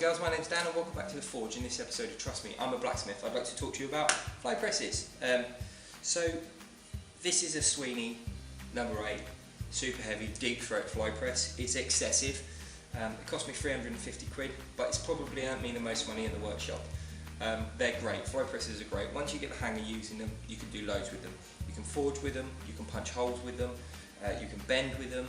girls, my name's Dan and welcome back to The Forge. In this episode of Trust Me, I'm a blacksmith. I'd like to talk to you about fly presses. So this is a Sweeney number 8, super heavy, deep throat fly press. It's excessive. It cost me 350 quid, but it's probably earned me the most money in the workshop. They're great, fly presses are great. Once you get the hang of using them, you can do loads with them. You can forge with them, you can punch holes with them, you can bend with them,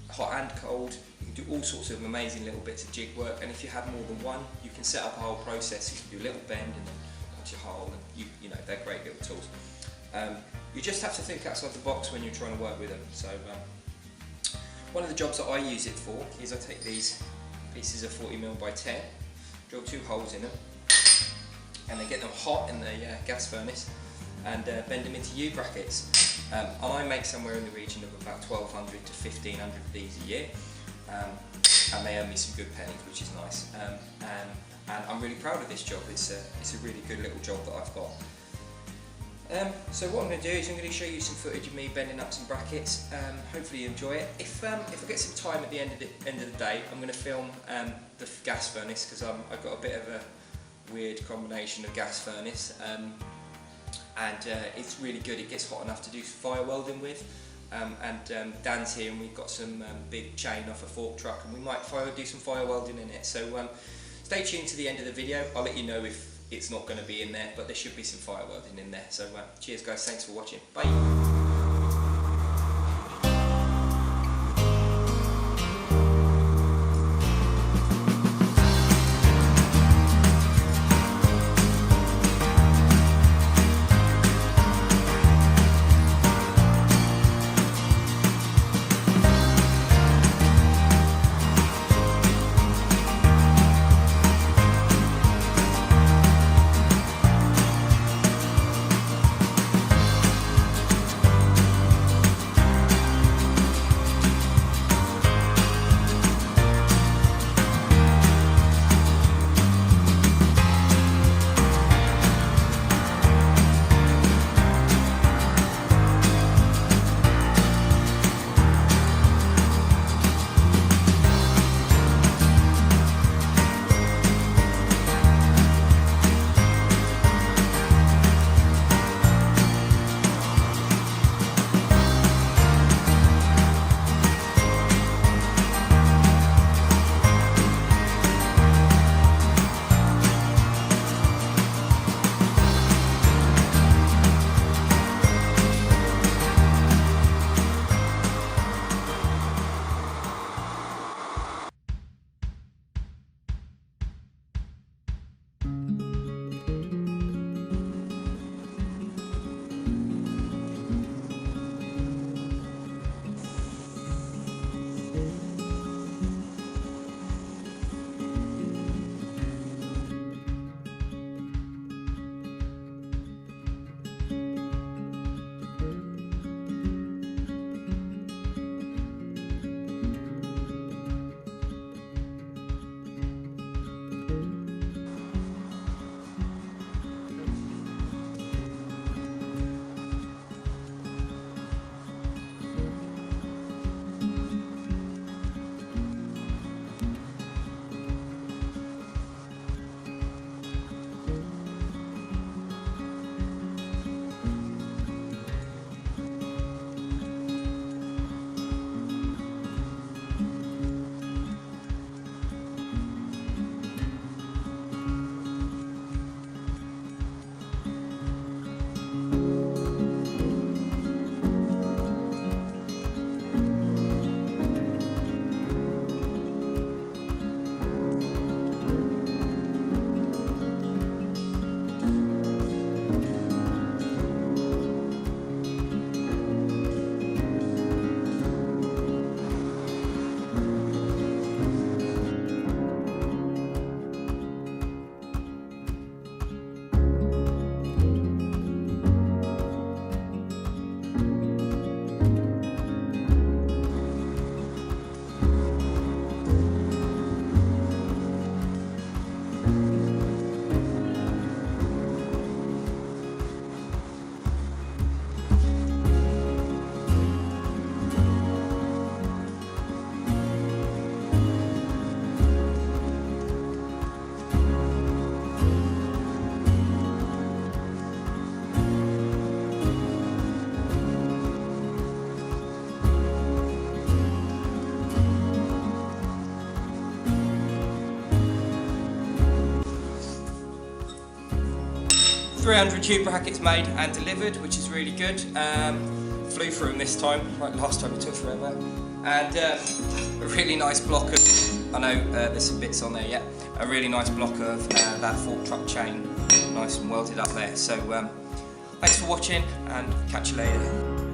hot and cold. You can do all sorts of amazing little bits of jig work, and if you have more than one, you can set up a whole process. You can do a little bend and then punch a hole, and you know, they're great little tools. You just have to think outside the box when you're trying to work with them. So one of the jobs that I use it for is I take these pieces of 40mm by 10, drill 2 holes in them, and then get them hot in the gas furnace and bend them into U-brackets. And I make somewhere in the region of about 1,200 to 1,500 of these a year, and they earn me some good pennies, which is nice. And I'm really proud of this job. It's a really good little job that I've got. So what I'm going to do is I'm going to show you some footage of me bending up some brackets. Hopefully you enjoy it. If I get some time at the end of the day, I'm going to film the gas furnace, because I've got a bit of a weird combination of gas furnace, and it's really good. It gets hot enough to do fire welding with. Dan's here, and we've got some big chain off a fork truck, and we might do some fire welding in it. So stay tuned to the end of the video. I'll let you know if it's not going to be in there, but there should be some fire welding in there. So cheers guys, thanks for watching, bye. 300 tube brackets made and delivered, which is really good. Flew through them this time, like last time it took forever. And a really nice block of, I know there's some bits on there yet, a really nice block of that fork truck chain, nice and welded up there. So thanks for watching and catch you later.